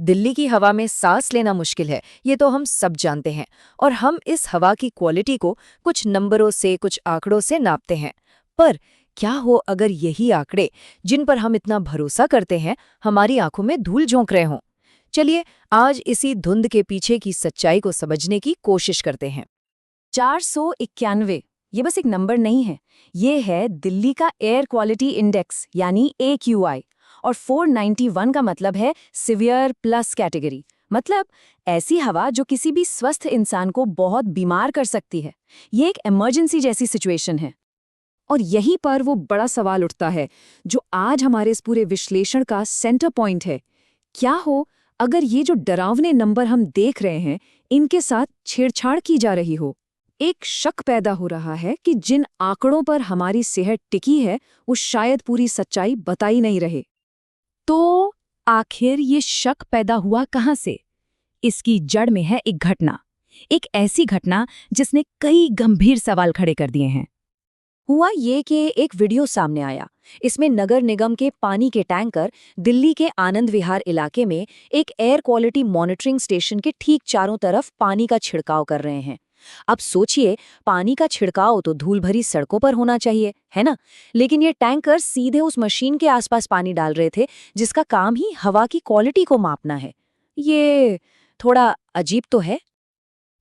दिल्ली की हवा में सांस लेना मुश्किल है, ये तो हम सब जानते हैं। और हम इस हवा की क्वालिटी को कुछ नंबरों से, कुछ आंकड़ों से नापते हैं। पर क्या हो अगर यही आंकड़े, जिन पर हम इतना भरोसा करते हैं, हमारी आंखों में धूल झोंक रहे हों? चलिए आज इसी धुंध के पीछे की सच्चाई को समझने की कोशिश करते हैं। 491 ये बस एक नंबर नहीं है, ये है दिल्ली का एयर क्वालिटी इंडेक्स यानी AQI। और 491 का मतलब है सिवियर प्लस कैटेगरी, मतलब ऐसी हवा जो किसी भी स्वस्थ इंसान को बहुत बीमार कर सकती है। ये एक इमरजेंसी जैसी सिचुएशन है। और यहीं पर वो बड़ा सवाल उठता है जो आज हमारे इस पूरे विश्लेषण का सेंटर पॉइंट है। क्या हो अगर ये जो डरावने नंबर हम देख रहे हैं, इनके साथ छेड़छाड़ की जा रही हो? एक शक पैदा हो रहा है कि जिन आंकड़ों पर हमारी सेहत टिकी है, वो शायद पूरी सच्चाई बता ही नहीं रहे। तो आखिर ये शक पैदा हुआ कहाँ से? इसकी जड़ में है एक घटना, एक ऐसी घटना जिसने कई गंभीर सवाल खड़े कर दिए हैं। हुआ ये कि एक वीडियो सामने आया। इसमें नगर निगम के पानी के टैंकर दिल्ली के आनंद विहार इलाके में एक एयर क्वालिटी मॉनिटरिंग स्टेशन के ठीक चारों तरफ पानी का छिड़काव कर रहे हैं। अब सोचिए, पानी का छिड़काव तो धूल भरी सड़कों पर होना चाहिए, है ना? लेकिन ये टैंकर सीधे उस मशीन के आसपास पानी डाल रहे थे जिसका काम ही हवा की क्वालिटी को मापना है। ये थोड़ा अजीब तो है।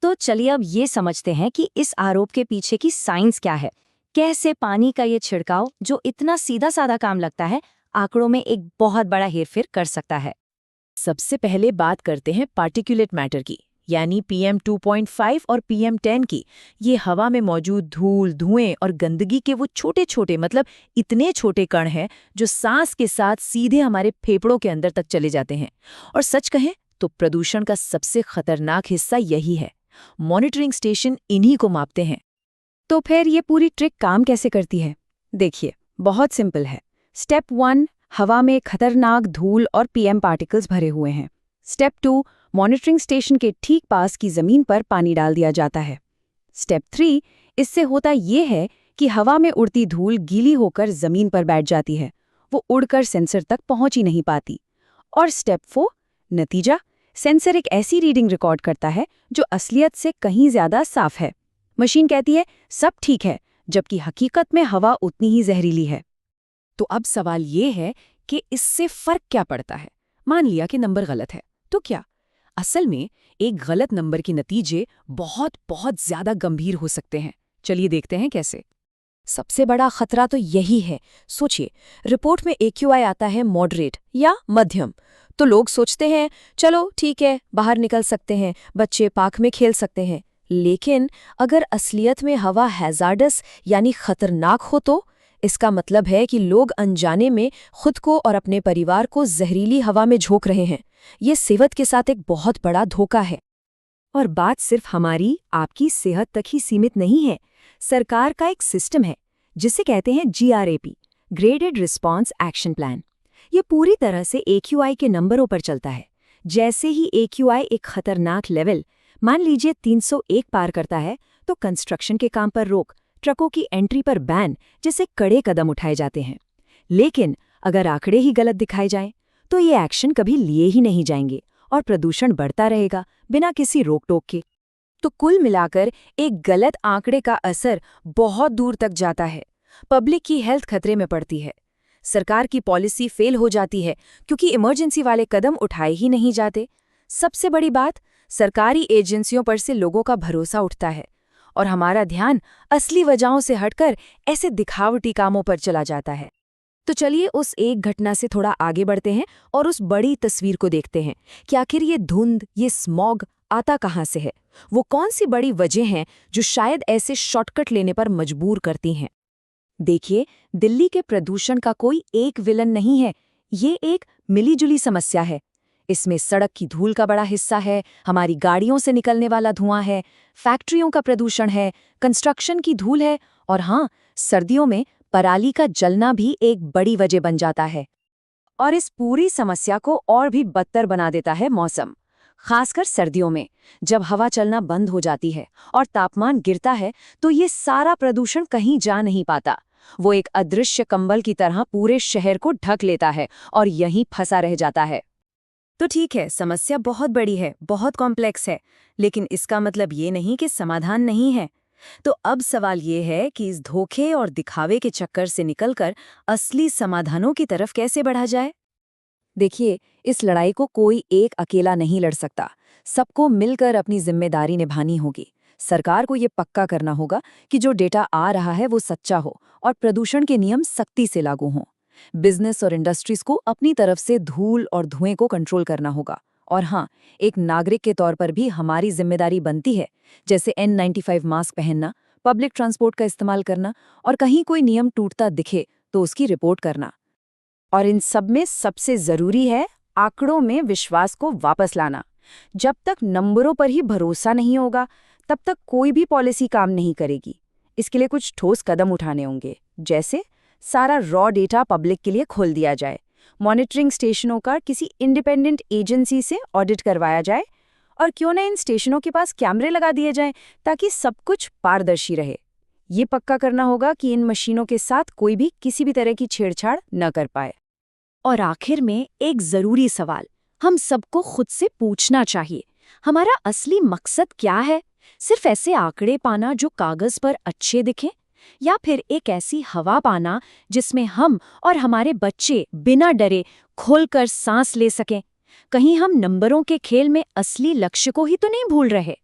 तो चलिए अब ये समझते हैं कि इस आरोप के पीछे की साइंस क्या है। कैसे पानी का ये छिड़काव, जो इतना सीधा साधा काम लगता है, आंकड़ों में एक बहुत बड़ा हेरफेर कर सकता है। सबसे पहले बात करते हैं पार्टिकुलेट मैटर की, यानी PM 2.5 और PM 10 की। ये हवा में मौजूद धूल, धुएं और गंदगी के वो छोटे छोटे, मतलब इतने छोटे कण हैं जो सांस के साथ सीधे हमारे फेफड़ों के अंदर तक चले जाते हैं। और सच कहें तो प्रदूषण का सबसे खतरनाक हिस्सा यही है। मॉनिटरिंग स्टेशन इन्हीं को मापते हैं। तो फिर ये पूरी ट्रिक काम कैसे करती है? देखिए, बहुत सिंपल है। स्टेप 1, हवा में खतरनाक धूल और PM पार्टिकल्स भरे हुए हैं। स्टेप 2, मॉनिटरिंग स्टेशन के ठीक पास की जमीन पर पानी डाल दिया जाता है। स्टेप 3, इससे होता ये है कि हवा में उड़ती धूल गीली होकर जमीन पर बैठ जाती है, वो उड़कर सेंसर तक पहुंच ही नहीं पाती। और स्टेप 4, नतीजा, सेंसर एक ऐसी रीडिंग रिकॉर्ड करता है जो असलियत से कहीं ज्यादा साफ है। मशीन कहती है सब ठीक है, जबकि हकीकत में हवा उतनी ही जहरीली है। तो अब सवाल ये है कि इससे फर्क क्या पड़ता है? मान लिया कि नंबर गलत है, तो क्या? असल में एक गलत नंबर के नतीजे बहुत बहुत ज्यादा गंभीर हो सकते हैं। चलिए देखते हैं कैसे। सबसे बड़ा खतरा तो यही है। सोचिए, रिपोर्ट में AQI आता है मॉडरेट या मध्यम, तो लोग सोचते हैं चलो ठीक है, बाहर निकल सकते हैं, बच्चे पार्क में खेल सकते हैं। लेकिन अगर असलियत में हवा हैजार्डस यानी खतरनाक हो, तो इसका मतलब है कि लोग अनजाने में खुद को और अपने परिवार को जहरीली हवा में झोंक रहे हैं। ये सेहत के साथ एक बहुत बड़ा धोखा है। और बात सिर्फ हमारी, आपकी सेहत तक ही सीमित नहीं है। सरकार का एक सिस्टम है जिसे कहते हैं GRAP, graded response action plan. ये पूरी तरह से AQI के नंबरों पर चलता है। जैसे ही AQI एक खतरनाक लेवल, मान लीजिए 301 पार करता है, तो कंस्ट्रक्शन के काम पर रोक, ट्रकों की एंट्री पर बैन जैसे कड़े कदम उठाए जाते हैं। लेकिन अगर आंकड़े ही गलत दिखाए जाएं, तो ये एक्शन कभी लिए ही नहीं जाएंगे और प्रदूषण बढ़ता रहेगा बिना किसी रोक टोक के। तो कुल मिलाकर एक गलत आंकड़े का असर बहुत दूर तक जाता है। पब्लिक की हेल्थ खतरे में पड़ती है, सरकार की पॉलिसी फेल हो जाती है क्योंकि इमरजेंसी वाले कदम उठाए ही नहीं जाते। सबसे बड़ी बात, सरकारी एजेंसियों पर से लोगों का भरोसा उठता है और हमारा ध्यान असली वजहों से हटकर ऐसे दिखावटी कामों पर चला जाता है। तो चलिए उस एक घटना से थोड़ा आगे बढ़ते हैं और उस बड़ी तस्वीर को देखते हैं कि आखिर ये धुंध, ये स्मॉग आता कहाँ से है। वो कौन सी बड़ी वजह हैं जो शायद ऐसे शॉर्टकट लेने पर मजबूर करती हैं। देखिए, दिल्ली के प्रदूषण का कोई एक विलन नहीं है, ये एक मिलीजुली समस्या है। इसमें सड़क की धूल का बड़ा हिस्सा है, हमारी गाड़ियों से निकलने वाला धुआं है, फैक्ट्रियों का प्रदूषण है, कंस्ट्रक्शन की धूल है, और हाँ, सर्दियों में पराली का जलना भी एक बड़ी वजह बन जाता है। और इस पूरी समस्या को और भी बदतर बना देता है मौसम। खासकर सर्दियों में जब हवा चलना बंद हो जाती है और तापमान गिरता है, तो ये सारा प्रदूषण कहीं जा नहीं पाता। वो एक अदृश्य कंबल की तरह पूरे शहर को ढक लेता है और यहीं फंसा रह जाता है। तो ठीक है, समस्या बहुत बड़ी है, बहुत कॉम्प्लेक्स है, लेकिन इसका मतलब ये नहीं कि समाधान नहीं है। तो अब सवाल ये है कि इस धोखे और दिखावे के चक्कर से निकलकर असली समाधानों की तरफ कैसे बढ़ा जाए। देखिए, इस लड़ाई को कोई एक अकेला नहीं लड़ सकता। सबको मिलकर अपनी जिम्मेदारी निभानी होगी। सरकार को ये पक्का करना होगा कि जो डेटा आ रहा है वो सच्चा हो और प्रदूषण के नियम सख्ती से लागू हों। बिजनेस और इंडस्ट्रीज को अपनी तरफ से धूल और धुएं को कंट्रोल करना होगा। और हाँ, एक नागरिक के तौर पर भी हमारी जिम्मेदारी बनती है, जैसे N95 मास्क पहनना, पब्लिक ट्रांसपोर्ट का इस्तेमाल करना और कहीं कोई नियम टूटता दिखे तो उसकी रिपोर्ट करना। और इन सब में सबसे जरूरी है आंकड़ों में विश्वास को वापस लाना। जब तक नंबरों पर ही भरोसा नहीं होगा, तब तक कोई भी पॉलिसी काम नहीं करेगी। इसके लिए कुछ ठोस कदम उठाने होंगे, जैसे सारा रॉ डेटा पब्लिक के लिए खोल दिया जाए, मॉनिटरिंग स्टेशनों का किसी इंडिपेंडेंट एजेंसी से ऑडिट करवाया जाए, और क्यों न इन स्टेशनों के पास कैमरे लगा दिए जाएं ताकि सब कुछ पारदर्शी रहे। ये पक्का करना होगा कि इन मशीनों के साथ कोई भी किसी भी तरह की छेड़छाड़ न कर पाए। और आखिर में एक जरूरी सवाल हम सबको खुद से पूछना चाहिए, हमारा असली मकसद क्या है? सिर्फ ऐसे आंकड़े पाना जो कागज पर अच्छे दिखें, या फिर एक ऐसी हवा पाना जिसमें हम और हमारे बच्चे बिना डरे खोलकर सांस ले सकें? कहीं हम नंबरों के खेल में असली लक्ष्य को ही तो नहीं भूल रहे?